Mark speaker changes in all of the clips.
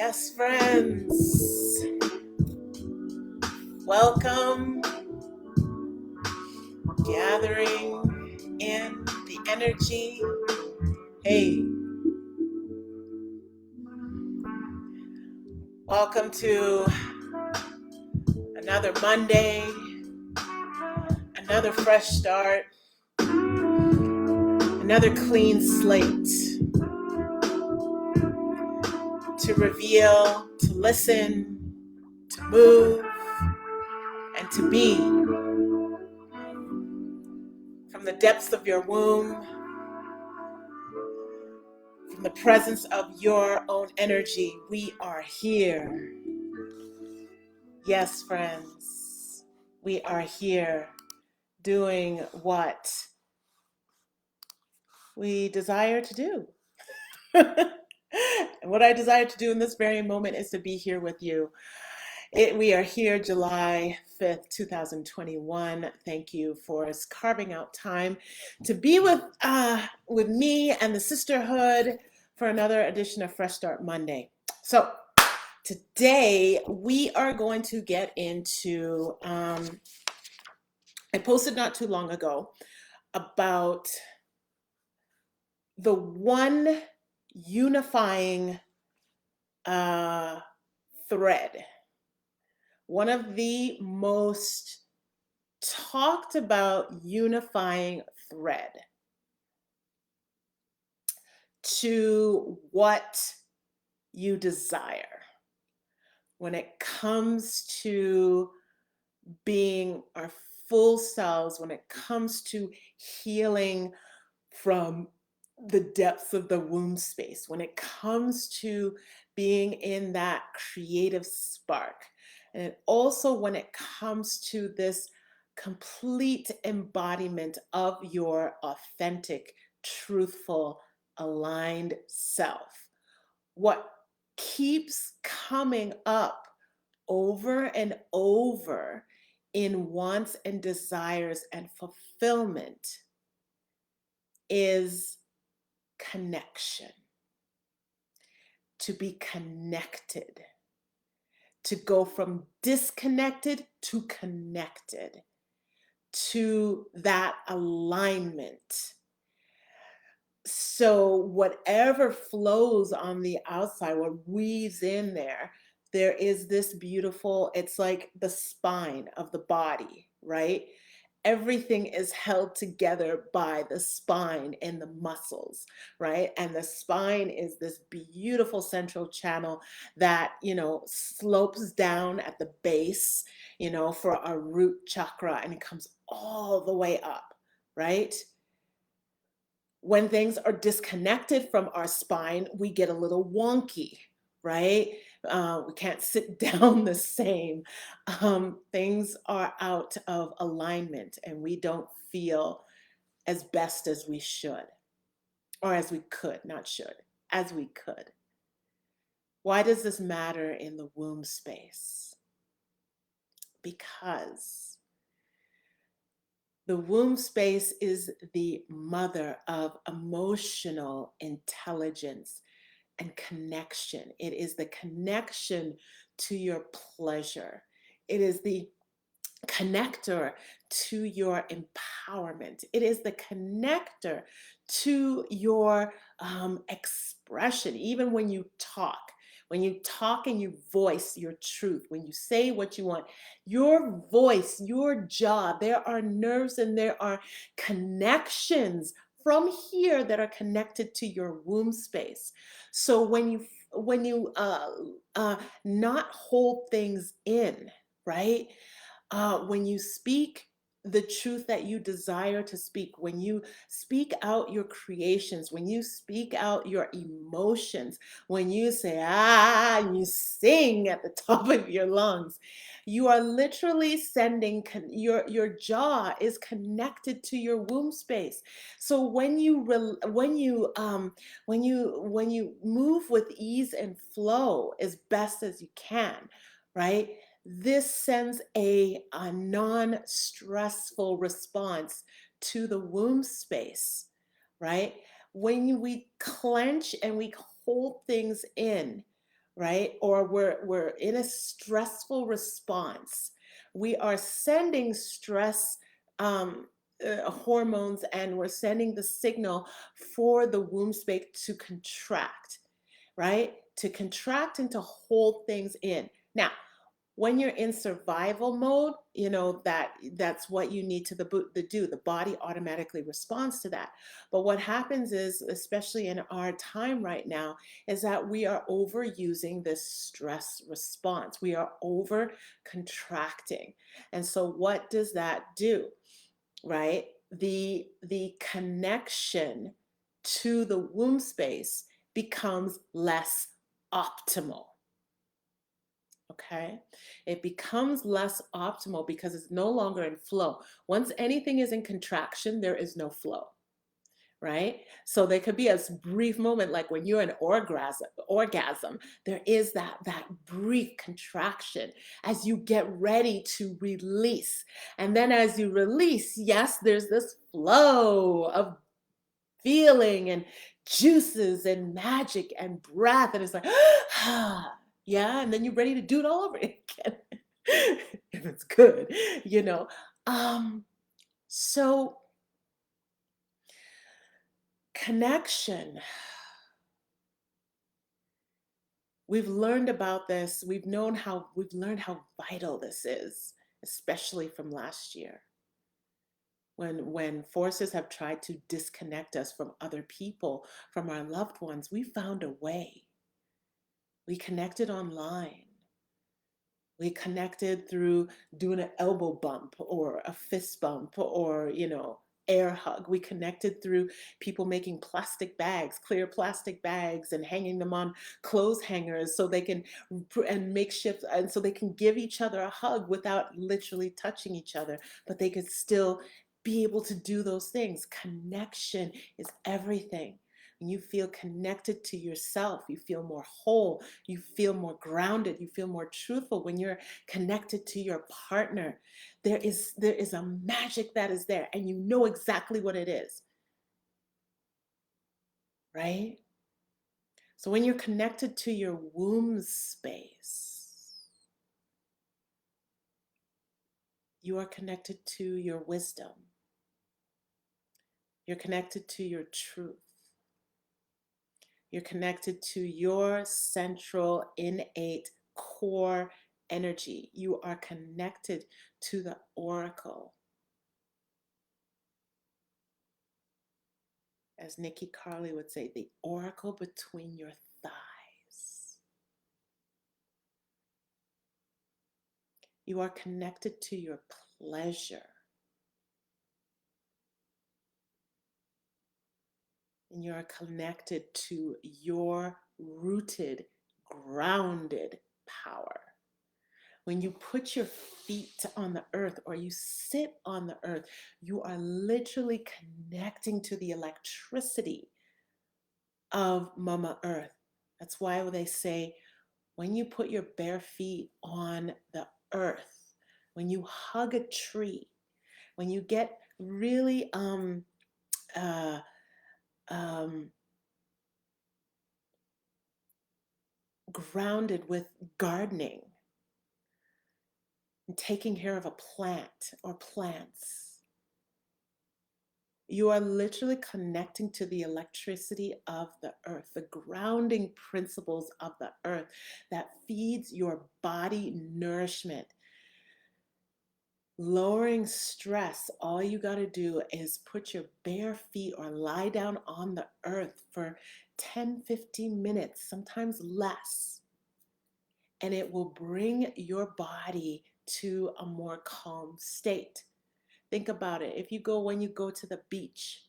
Speaker 1: Yes, friends. Welcome, gathering in the energy. Hey, welcome to another Monday, another fresh start, another clean slate to reveal, to listen, to move, and to be from the depths of your womb, from the presence of your own energy. We are here. Yes, friends, we are here doing what we desire to do. And what I desire to do in this very moment is to be here with you. We are here July 5th, 2021. Thank you for carving out time to be with me and the sisterhood for another edition of Fresh Start Monday. So today we are going to get into, I posted not too long ago about the one unifying thread, one of the most talked about unifying thread to what you desire when it comes to being our full selves, when it comes to healing from the depths of the womb space, when it comes to being in that creative spark. And also when it comes to this complete embodiment of your authentic, truthful, aligned self. What keeps coming up over and over in wants and desires and fulfillment is connection. To be connected, to go from disconnected to connected, to that alignment. So whatever flows on the outside, what weaves in there, there is this beautiful, it's like the spine of the body, right? Everything is held together by the spine and the muscles, right? And the spine is this beautiful central channel that, slopes down at the base, for our root chakra, and it comes all the way up, right? When things are disconnected from our spine, we get a little wonky, right? We can't sit down the same. Things are out of alignment and we don't feel as best as we should, or as we could, not should, as we could. Why does this matter in the womb space? Because the womb space is the mother of emotional intelligence and connection. It is the connection to your pleasure. It is the connector to your empowerment. It is the connector to your expression. Even when you talk and you voice your truth, when you say what you want, your voice, your jaw, there are nerves and there are connections from here that are connected to your womb space. So when you not hold things in, right? When you speak the truth that you desire to speak, when you speak out your creations, when you speak out your emotions, when you say, and you sing at the top of your lungs, you are literally sending, your jaw is connected to your womb space. So when you move with ease and flow as best as you can, right? This sends a non-stressful response to the womb space, right? When we clench and we hold things in, right? Or we're in a stressful response. We are sending stress hormones, and we're sending the signal for the womb space to contract, right? To contract and to hold things in. Now, when you're in survival mode, that's what you need to do. The body automatically responds to that. But what happens is, especially in our time right now, is that we are overusing this stress response. We are over contracting. And so what does that do? Right? The connection to the womb space becomes less optimal. Okay, it becomes less optimal because it's no longer in flow. Once anything is in contraction, there is no flow, right? So there could be a brief moment, like when you're in orgasm, there is that brief contraction as you get ready to release. And then as you release, yes, there's this flow of feeling and juices and magic and breath. And it's like, yeah. And then you're ready to do it all over again. If it's good, you know. So connection, we've learned about this. We've learned how vital this is, especially from last year. When forces have tried to disconnect us from other people, from our loved ones, we found a way. We connected online. We connected through doing an elbow bump or a fist bump or, air hug. We connected through people making plastic bags, clear plastic bags, and hanging them on clothes hangers so they can, and makeshift, and so they can give each other a hug without literally touching each other, but they could still be able to do those things. Connection is everything. When you feel connected to yourself, you feel more whole, you feel more grounded, you feel more truthful. When you're connected to your partner, there is a magic that is there, and you know exactly what it is, right? So when you're connected to your womb space, you are connected to your wisdom. You're connected to your truth. You're connected to your central, innate, core energy. You are connected to the oracle. As Nikki Carly would say, the oracle between your thighs. You are connected to your pleasure. And you are connected to your rooted, grounded power. When you put your feet on the earth or you sit on the earth, you are literally connecting to the electricity of Mama Earth. That's why they say when you put your bare feet on the earth, when you hug a tree, when you get really uh, um, grounded with gardening and taking care of a plant or plants, you are literally connecting to the electricity of the earth, the grounding principles of the earth that feeds your body nourishment. Lowering stress, all you got to do is put your bare feet or lie down on the earth for 10, 15 minutes, sometimes less, and it will bring your body to a more calm state. Think about it. When you go to the beach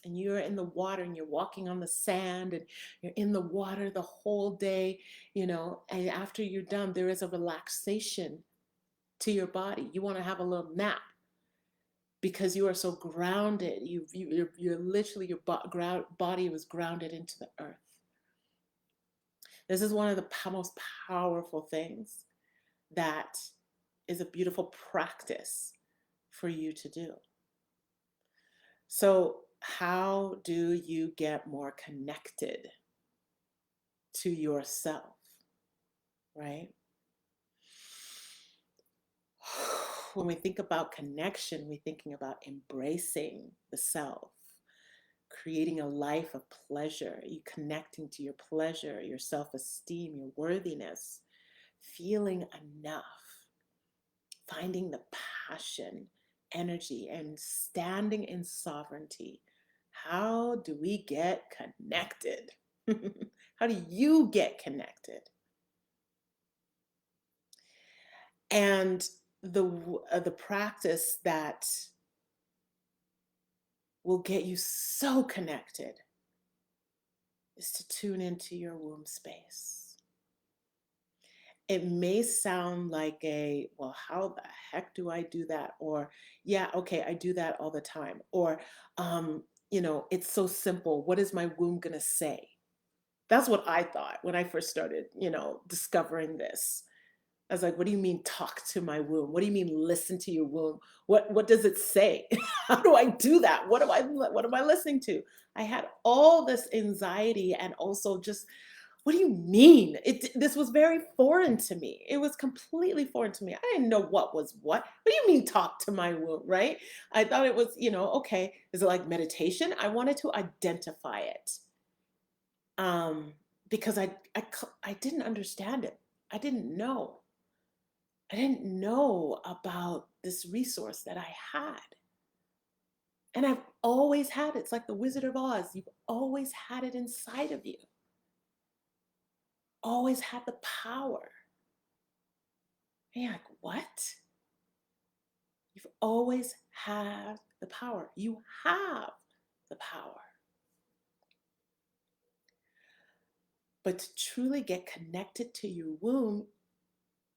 Speaker 1: and you're in the water and you're walking on the sand and you're in the water the whole day, and after you're done, there is a relaxation to your body. You want to have a little nap because you are so grounded. You're literally, your body was grounded into the earth. This is one of the most powerful things that is a beautiful practice for you to do. So, how do you get more connected to yourself? right? When we think about connection, we're thinking about embracing the self, creating a life of pleasure, you connecting to your pleasure, your self esteem, your worthiness, feeling enough, finding the passion, energy, and standing in sovereignty. How do we get connected? How do you get connected? And the practice that will get you so connected is to tune into your womb space. It may sound like well, how the heck do I do that? Or, yeah, okay, I do that all the time. Or, it's so simple. What is my womb going to say? That's what I thought when I first started, discovering this. I was like, what do you mean talk to my womb? What do you mean listen to your womb? What does it say? How do I do that? What am I listening to? I had all this anxiety and also just what do you mean? This was very foreign to me. It was completely foreign to me. I didn't know what was what. What do you mean talk to my womb, right? I thought it was, okay, is it like meditation? I wanted to identify it. Um because I didn't understand it. I didn't know. I didn't know about this resource that I had. And I've always had it. It's like the Wizard of Oz. You've always had it inside of you. Always had the power. And you're like, what? You've always had the power. You have the power. But to truly get connected to your womb,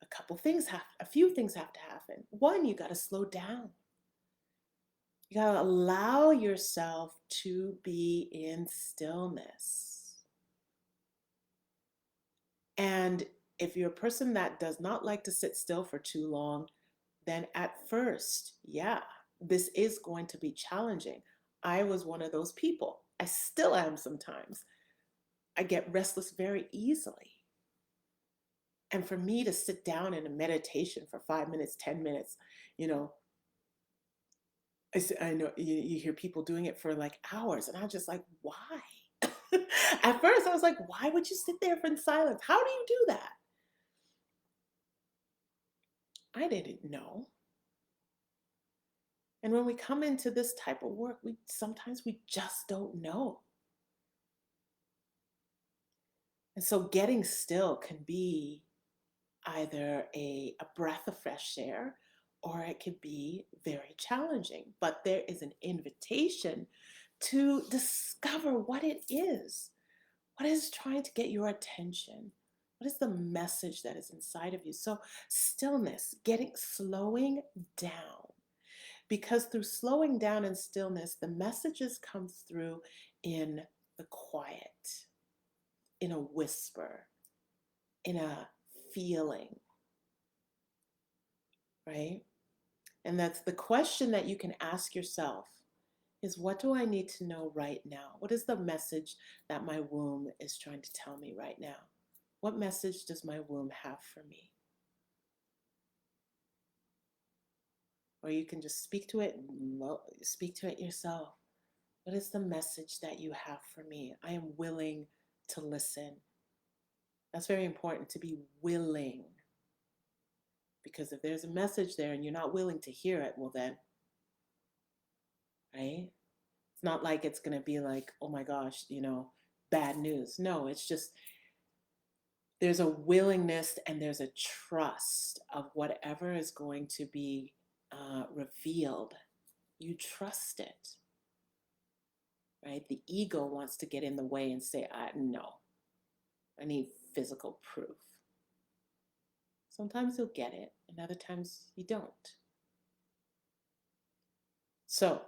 Speaker 1: a few things have to happen. One, you got to slow down. You got to allow yourself to be in stillness. And if you're a person that does not like to sit still for too long, then at first, yeah, this is going to be challenging. I was one of those people. I still am sometimes. I get restless very easily. And for me to sit down in a meditation for 5 minutes, 10 minutes, you know, I know you hear people doing it for like hours, and I'm just like, why? At first, I was like, why would you sit there in silence? How do you do that? I didn't know. And when we come into this type of work, we just don't know. And so getting still can be either a breath of fresh air or it can be very challenging. But there is an invitation to discover what it is. What is trying to get your attention? What is the message that is inside of you? So stillness, slowing down. Because through slowing down and stillness, the messages come through in the quiet, in a whisper, in a feeling, right? And that's the question that you can ask yourself is what do I need to know right now? What is the message that my womb is trying to tell me right now? What message does my womb have for me? Or you can just speak to it yourself. What is the message that you have for me? I am willing to listen. That's very important to be willing. Because if there's a message there and you're not willing to hear it, well, then, right? It's not like it's going to be like, oh my gosh, bad news. No, it's just there's a willingness and there's a trust of whatever is going to be revealed. You trust it, right? The ego wants to get in the way and say, no, I need physical proof. Sometimes you'll get it, and other times you don't. So,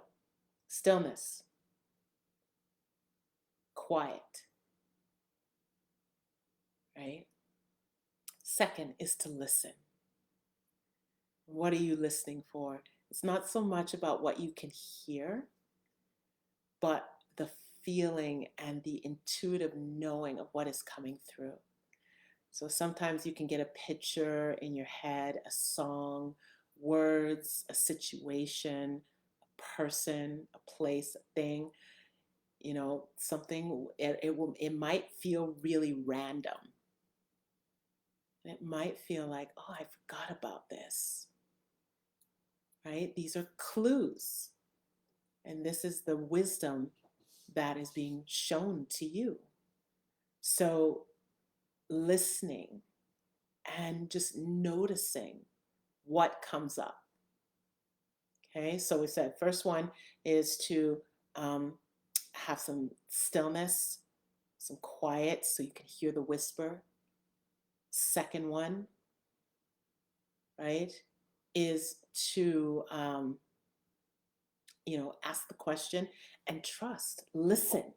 Speaker 1: stillness, quiet, right? Second is to listen. What are you listening for? It's not so much about what you can hear, but the feeling and the intuitive knowing of what is coming through. So sometimes you can get a picture in your head, a song, words, a situation, a person, a place, a thing, something. It might feel really random. It might feel like, oh, I forgot about this, right? These are clues. And this is the wisdom that is being shown to you. So listening and just noticing what comes up. Okay, so we said first one is to um, have some stillness, some quiet so you can hear the whisper. Second one, right, is to ask the question and trust. Listen,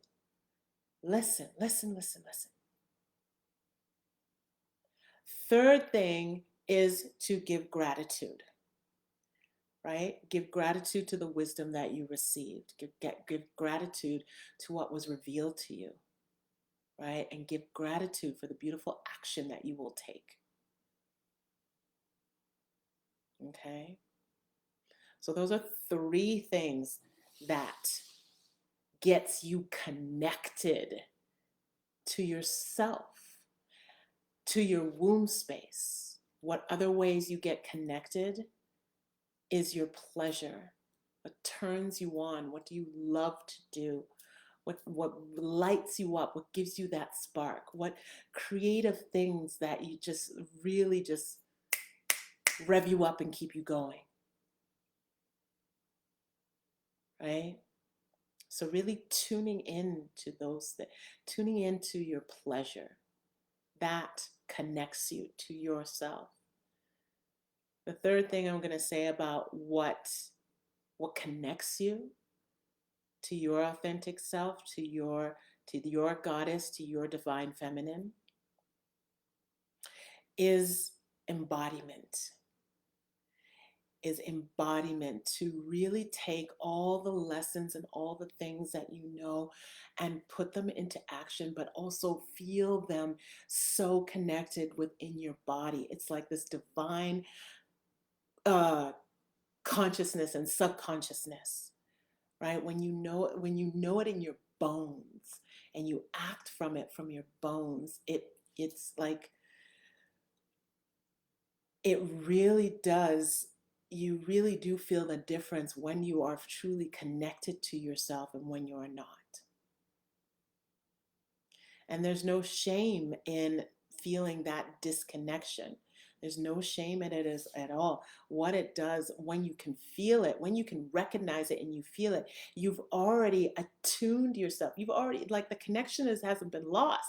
Speaker 1: listen, listen, listen, listen. Third thing is to give gratitude, right? Give gratitude to the wisdom that you received. Give gratitude to what was revealed to you, right? And give gratitude for the beautiful action that you will take. Okay? So those are three things that gets you connected to yourself, to your womb space. What other ways you get connected is your pleasure. What turns you on? What do you love to do? What lights you up? What gives you that spark? What creative things that you just really just rev you up and keep you going, right? So really tuning in to those things, tuning into your pleasure, that connects you to yourself. The third thing I'm going to say about what connects you to your authentic self, to your goddess, to your divine feminine, is embodiment. Is embodiment, to really take all the lessons and all the things that you know and put them into action, but also feel them so connected within your body. It's like this divine uh, consciousness and subconsciousness, right? When you know it in your bones and you act from it, from your bones, it's like it really does. You really do feel the difference when you are truly connected to yourself and when you are not. And there's no shame in feeling that disconnection. There's no shame in it at all. What it does, when you can feel it, when you can recognize it and you feel it, you've already attuned yourself. You've already, like, the connection hasn't been lost.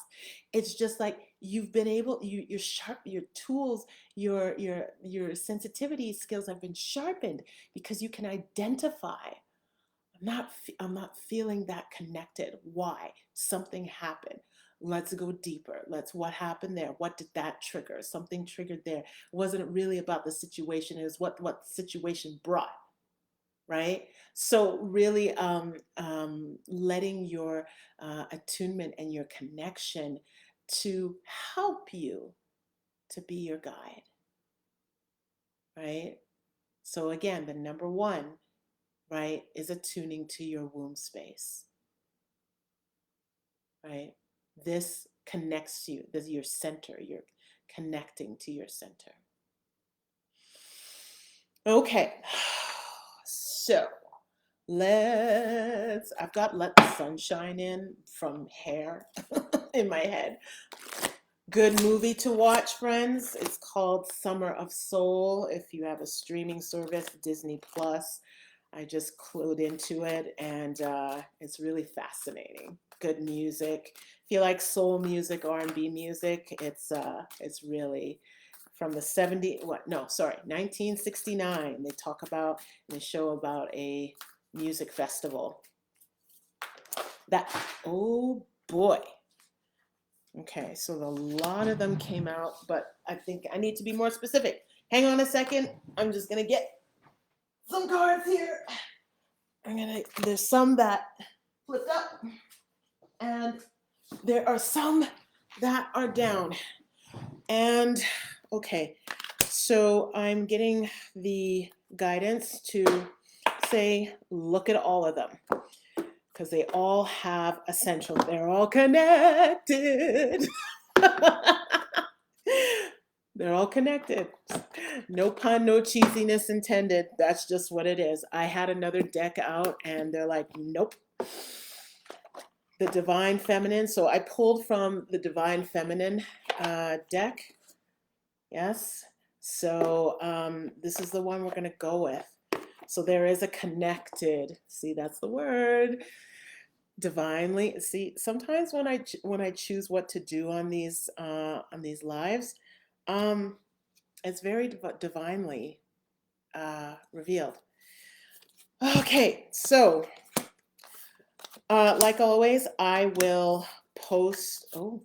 Speaker 1: It's just like you've been able, you're sharp, your tools, your sensitivity skills have been sharpened because you can identify. I'm not feeling that connected. Why? Something happened. Let's go deeper. What happened there? What did that trigger? Something triggered there. It wasn't really about the situation. It was what the situation brought, right? So really letting your attunement and your connection to help you to be your guide, right? So again, the number one, right, is attuning to your womb space, right? This connects you. This is your center. You're connecting to your center. Okay. So I've got Let the Sunshine In from Hair in my head. Good movie to watch, friends. It's called Summer of Soul. If you have a streaming service, Disney Plus, I just clued into it, and it's really fascinating. Good music. If you like soul music, R&B music, it's really from the 1969. They show about a music festival. Oh boy. Okay, so a lot of them came out, but I think I need to be more specific. Hang on a second. I'm just gonna get some cards here. There's some that flipped up, and there are some that are down. And okay, so I'm getting the guidance to say, look at all of them because they all have essential, they're all connected. They're all connected. No pun, no cheesiness intended. That's just what it is. I had another deck out and they're like, nope. The Divine Feminine. So I pulled from the Divine Feminine deck. Yes. So this is the one we're going to go with. So there is a connected. See, that's the word. Divinely. See, sometimes when I choose what to do on these lives, it's very divinely revealed. Okay, so like always, I will post. Oh,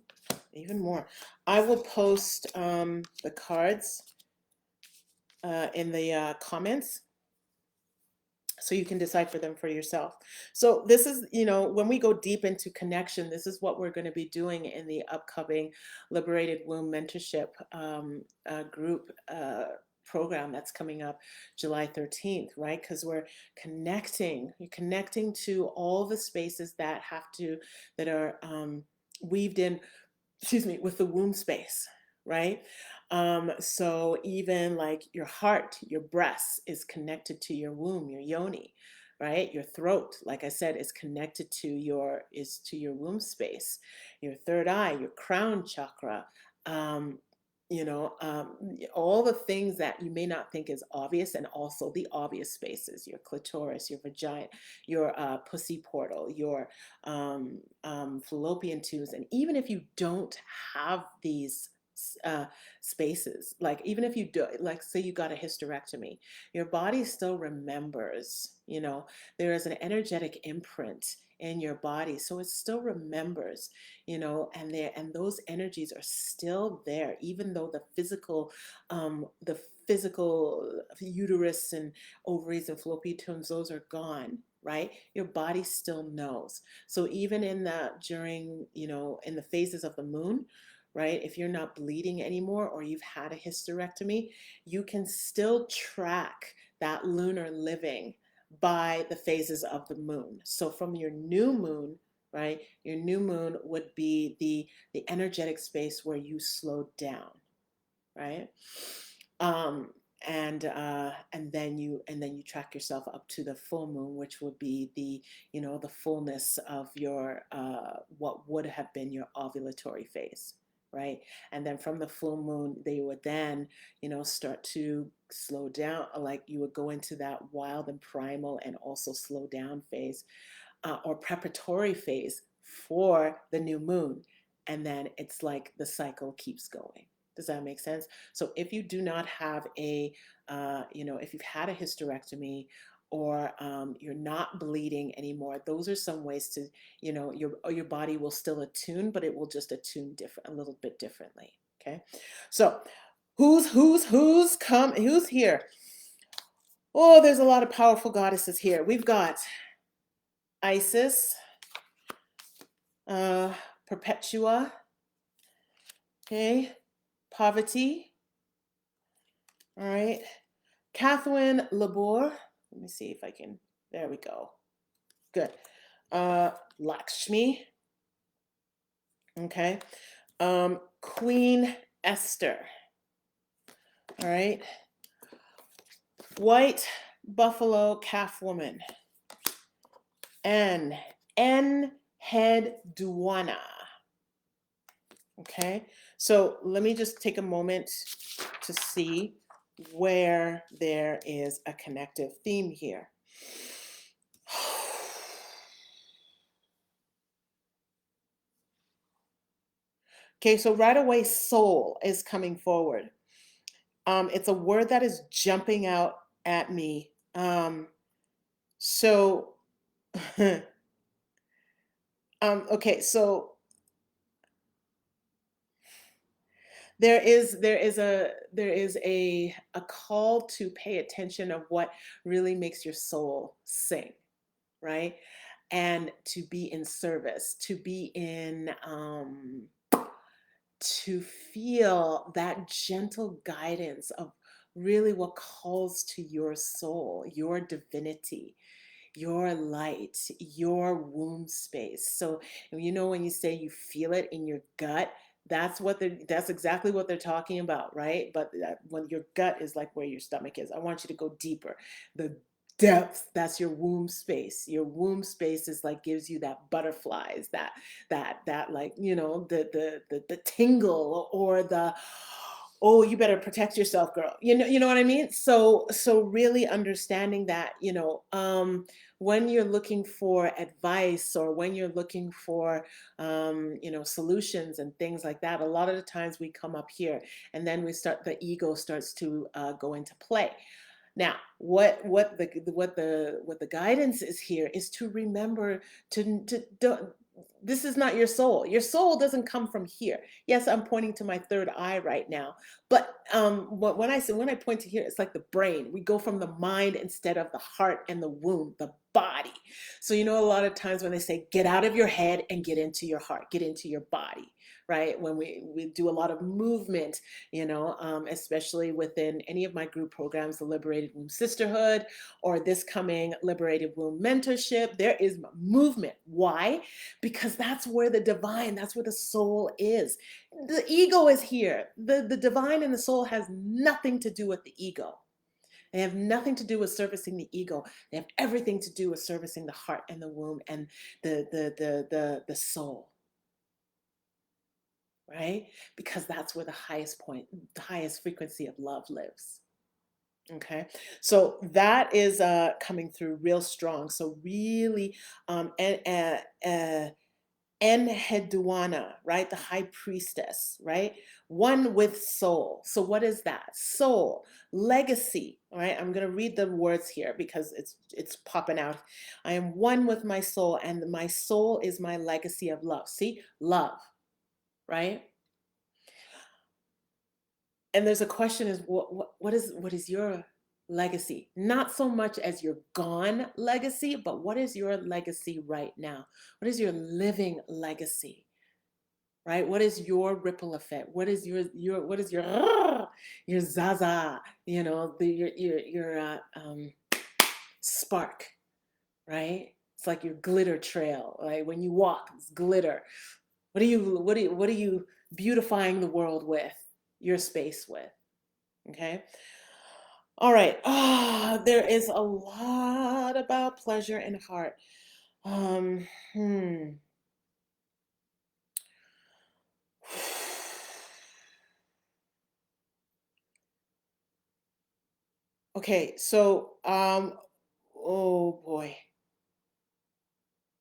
Speaker 1: even more. I will post the cards in the comments so you can decipher them for yourself. So this is, when we go deep into connection, this is what we're going to be doing in the upcoming Liberated Womb Mentorship group program that's coming up July 13th, right? Because we're connecting to all the spaces that are weaved in, excuse me, with the womb space, right? So even like your heart, your breast is connected to your womb, your yoni, right? Your throat, like I said, is connected to your womb space. Your third eye, your crown chakra, um, all the things that you may not think is obvious, and also the obvious spaces, your clitoris, your vagina, your pussy portal, your fallopian tubes. And even if you don't have these uh, spaces, like even if you do, like say you got a hysterectomy, your body still remembers, there is an energetic imprint in your body, so it still remembers, and those energies are still there, even though the physical uterus and ovaries and fallopian tubes, those are gone, right? Your body still knows. So even in the phases of the moon, right? If you're not bleeding anymore or you've had a hysterectomy, you can still track that lunar living by the phases of the moon. So from your new moon, right? Your new moon would be the energetic space where you slow down, right? Um, and then you track yourself up to the full moon, which would be the fullness of your what would have been your ovulatory phase, right? And then from the full moon, they would then start to slow down, like you would go into that wild and primal and also slow down phase, or preparatory phase for the new moon. And then it's like the cycle keeps going. Does that make sense? So if you do not have if you've had a hysterectomy, or you're not bleeding anymore, those are some ways to, your body will still attune, but it will just attune a little bit differently. Okay. So who's here? Oh, there's a lot of powerful goddesses here. We've got Isis, Perpetua, okay, Poverty, all right, Catherine Labor. Let me see if I can, there we go. Good. Lakshmi, okay, Queen Esther, all right, White Buffalo Calf Woman, and Head Duana. Okay, so let me just take a moment to see where there is a connective theme here. Okay, so right away, soul is coming forward. It's a word that is jumping out at me. So, okay, so there is a call to pay attention of what really makes your soul sing, right? And to be in service, to be in to feel that gentle guidance of really what calls to your soul, your divinity, your light, your womb space. So, you know, when you say you feel it in your gut, that's exactly what they're talking about, right? But when your gut is like where your stomach is, I want you to go deeper. The depth, that's your womb space. Your womb space is like gives you that butterflies, that like, you know, the tingle, or the, oh, you better protect yourself, girl. You know what I mean? So really understanding that, when you're looking for advice, or when you're looking for solutions and things like that, a lot of the times we come up here, and then the ego starts to go into play. Now, what the guidance is here is to remember to don't, this is not your soul. Your soul doesn't come from here. Yes, I'm pointing to my third eye right now, but when I point to here, it's like the brain. We go from the mind instead of the heart and the womb, the body. So a lot of times when they say get out of your head and get into your heart, get into your body, right? When we do a lot of movement, especially within any of my group programs, the Liberated Womb Sisterhood, or this coming Liberated Womb Mentorship, there is movement. Why? Because that's where the divine, that's where the soul is. The ego is here. The divine and the soul has nothing to do with the ego. They have nothing to do with servicing the ego. They have everything to do with servicing the heart and the womb and the soul, right? Because that's where the highest point, the highest frequency of love lives. Okay, so that is coming through real strong. So really, and Enheduanna, right? The high priestess, right? One with soul. So what is that? Soul, legacy, all right? I'm going to read the words here because it's popping out. I am one with my soul, and my soul is my legacy of love. See? Love, right? And there's a question is what is your legacy? Not so much as your gone legacy, but what is your legacy right now? What is your living legacy? Right? What is your ripple effect? What is your what is your zaza? Your spark, right? It's like your glitter trail, right? When you walk, it's glitter. What are you beautifying the world with, your space with? Okay. All right. There is a lot about pleasure and heart. Um, hmm. Okay, so oh boy.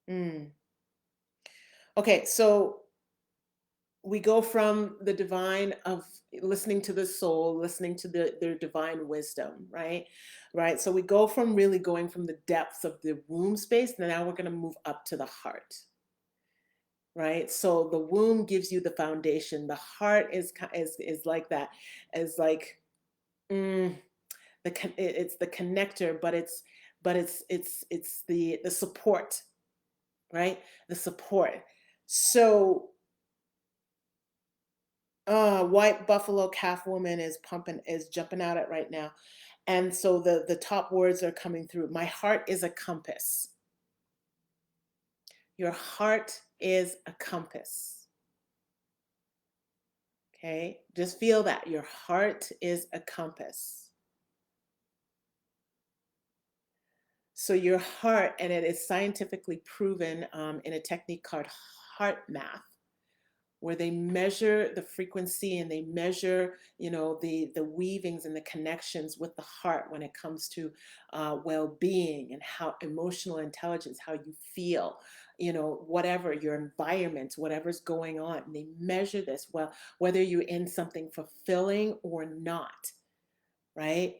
Speaker 1: Mm. Okay, so we go from the divine of listening to the soul, listening to their divine wisdom, right? Right. So we go from really going from the depths of the womb space, and now we're going to move up to the heart, right? So the womb gives you the foundation. The heart is like that, is like mm, it's the connector, but it's the support, right? The support. So white buffalo calf woman is jumping out at right now. And so the top words are coming through. My heart is a compass. Your heart is a compass. Okay, just feel that your heart is a compass. So your heart, and it is scientifically proven in a technique called heart math, where they measure the frequency and they measure, the weavings and the connections with the heart when it comes to well-being and how emotional intelligence, how you feel, whatever your environment, whatever's going on. And they measure this, well, whether you're in something fulfilling or not, right?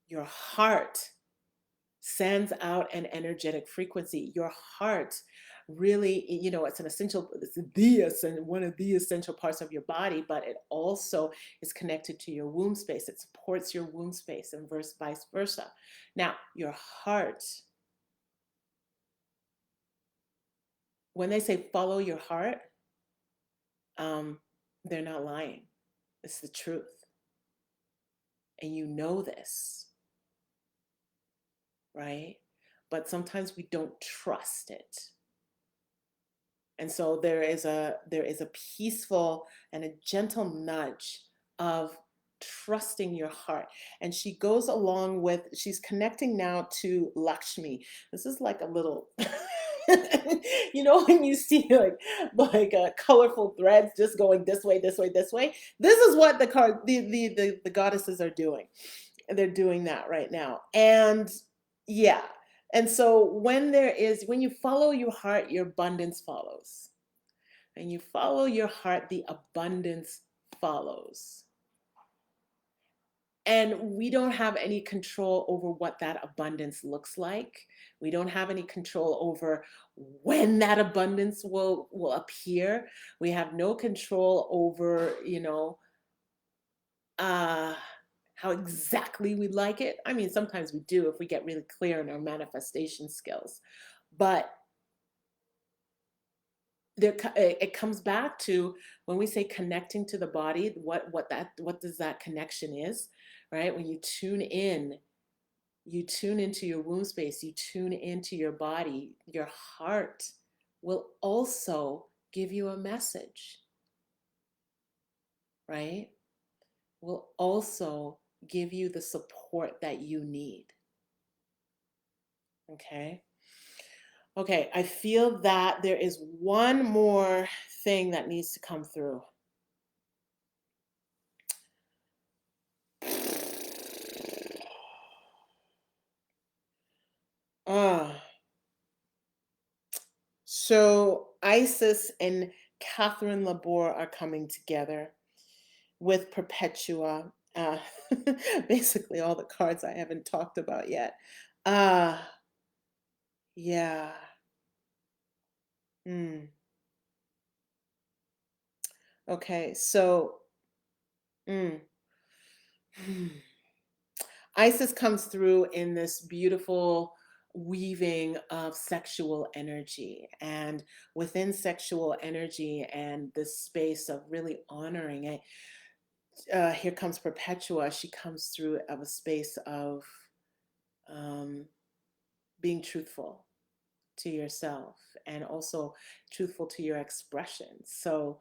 Speaker 1: Your heart sends out an energetic frequency. Your heart really, it's one of the essential parts of your body, but it also is connected to your womb space. It supports your womb space and vice versa. Now, your heart, when they say follow your heart, um, they're not lying. It's the truth. And you know this, right? But sometimes we don't trust it. And so there is a peaceful and a gentle nudge of trusting your heart. And she goes along with, she's connecting now to Lakshmi. This is like a little when you see like colorful threads just going this way, this way, this way. This is what the goddesses are doing. And they're doing that right now. And yeah, and so when you follow your heart, your abundance follows. And you follow your heart, the abundance follows. And we don't have any control over what that abundance looks like. We don't have any control over when that abundance will appear. We have no control over, uh, how exactly we like it. I mean, sometimes we do if we get really clear in our manifestation skills. But it comes back to when we say connecting to the body, what does that connection is, right? When you tune into your womb space, you tune into your body, your heart will also give you a message, right? Will also give you the support that you need. Okay. Okay, I feel that there is one more thing that needs to come through. Ah, so Isis and Catherine Laborde are coming together with Perpetua. Basically, all the cards I haven't talked about yet. Uh, yeah. Mm. Okay, so mm. Isis comes through in this beautiful weaving of sexual energy. And within sexual energy and this space of really honoring it, here comes Perpetua. She comes through of a space of um, being truthful to yourself and also truthful to your expressions. So,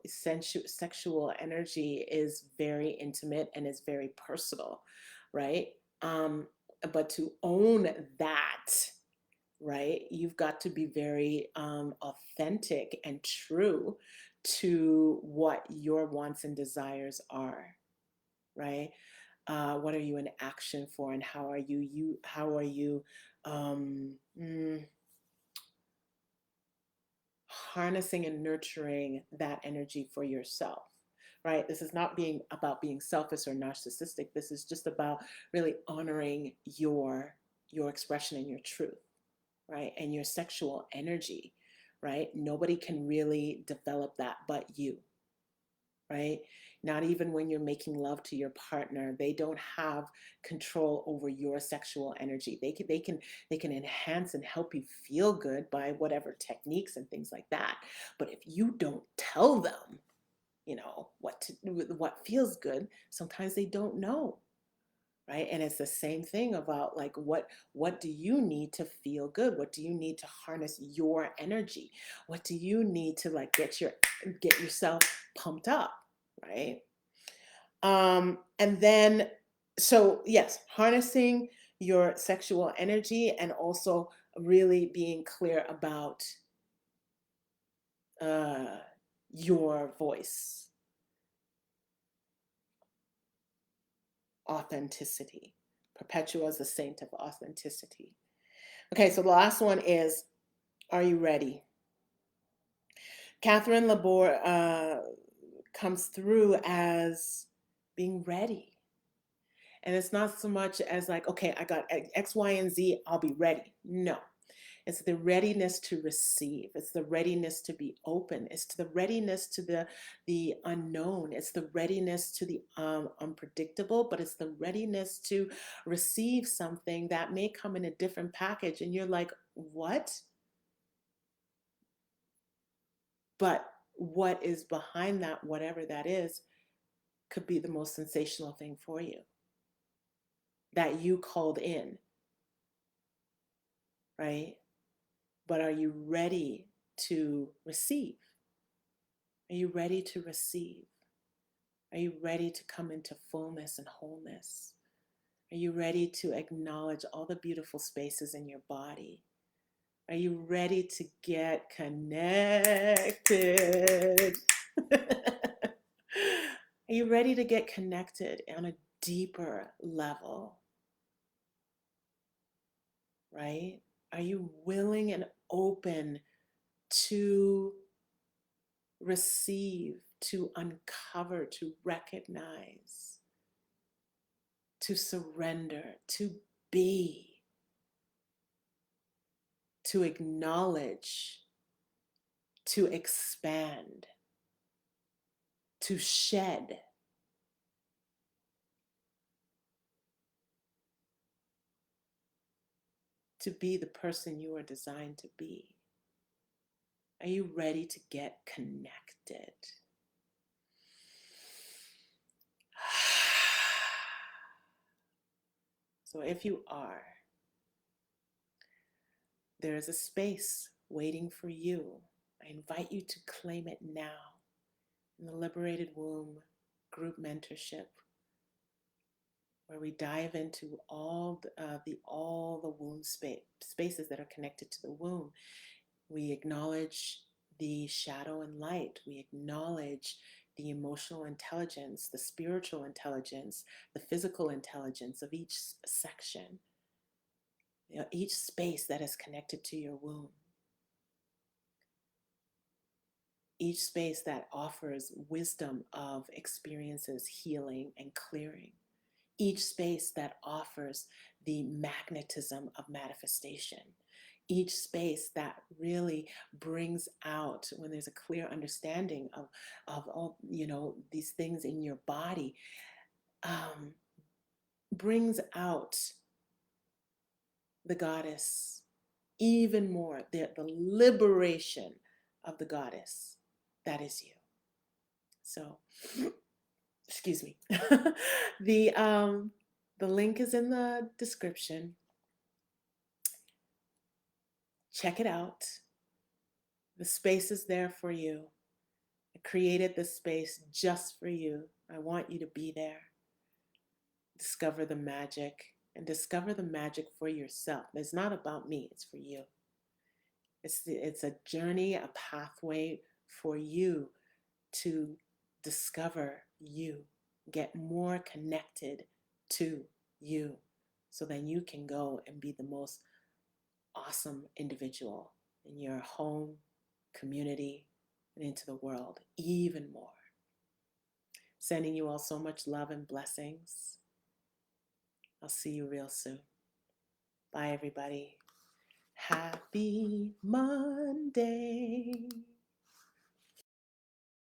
Speaker 1: sexual energy is very intimate and is very personal, right? Um, but to own that, right, you've got to be very authentic and true to what your wants and desires are, right? What are you in action for, and how are you um, mm, harnessing and nurturing that energy for yourself, right? This is not being about being selfish or narcissistic. This is just about really honoring your expression and your truth, right? And your sexual energy, right? Nobody can really develop that but you, right? Not even when you're making love to your partner, they don't have control over your sexual energy. They can enhance and help you feel good by whatever techniques and things like that. But if you don't tell them, what feels good, sometimes they don't know, right? And it's the same thing about like what do you need to feel good? What do you need to harness your energy? What do you need to like get yourself pumped up, right? And then, so yes, harnessing your sexual energy and also really being clear about uh, your voice, authenticity. Perpetua is the saint of authenticity. Okay, so the last one is, are you ready? Catherine Laborde comes through as being ready. And it's not so much as like, okay, I got X, Y, and Z, I'll be ready. No, it's the readiness to receive. It's the readiness to be open. It's the readiness to the unknown. It's the readiness to the unpredictable, but it's the readiness to receive something that may come in a different package. And you're like, what? But what is behind that, whatever that is, could be the most sensational thing for you that you called in, right? But are you ready to receive? Are you ready to receive? Are you ready to come into fullness and wholeness? Are you ready to acknowledge all the beautiful spaces in your body? Are you ready to get connected? Are you ready to get connected on a deeper level? Right? Are you willing and open to receive, to uncover, to recognize, to surrender, to be, to acknowledge, to expand, to shed? To be the person you are designed to be? Are you ready to get connected? So if you are, there is a space waiting for you. I invite you to claim it now in the Liberated Womb group mentorship, where we dive into all the womb spaces that are connected to the womb. We acknowledge the shadow and light. We acknowledge the emotional intelligence, the spiritual intelligence, the physical intelligence of each section, each space that is connected to your womb, each space that offers wisdom of experiences, healing, and clearing, each space that offers the magnetism of manifestation, each space that really brings out, when there's a clear understanding of all, these things in your body, brings out the goddess even more, the liberation of the goddess that is you. So, excuse me. The link is in the description. Check it out. The space is there for you. I created this space just for you. I want you to be there. Discover the magic, and discover the magic for yourself. It's not about me, it's for you. It's a journey, a pathway for you to discover you, get more connected to you, so then you can go and be the most awesome individual in your home, community, and into the world even more. Sending you all so much love and blessings. I'll see you real soon. Bye, everybody. Happy Monday.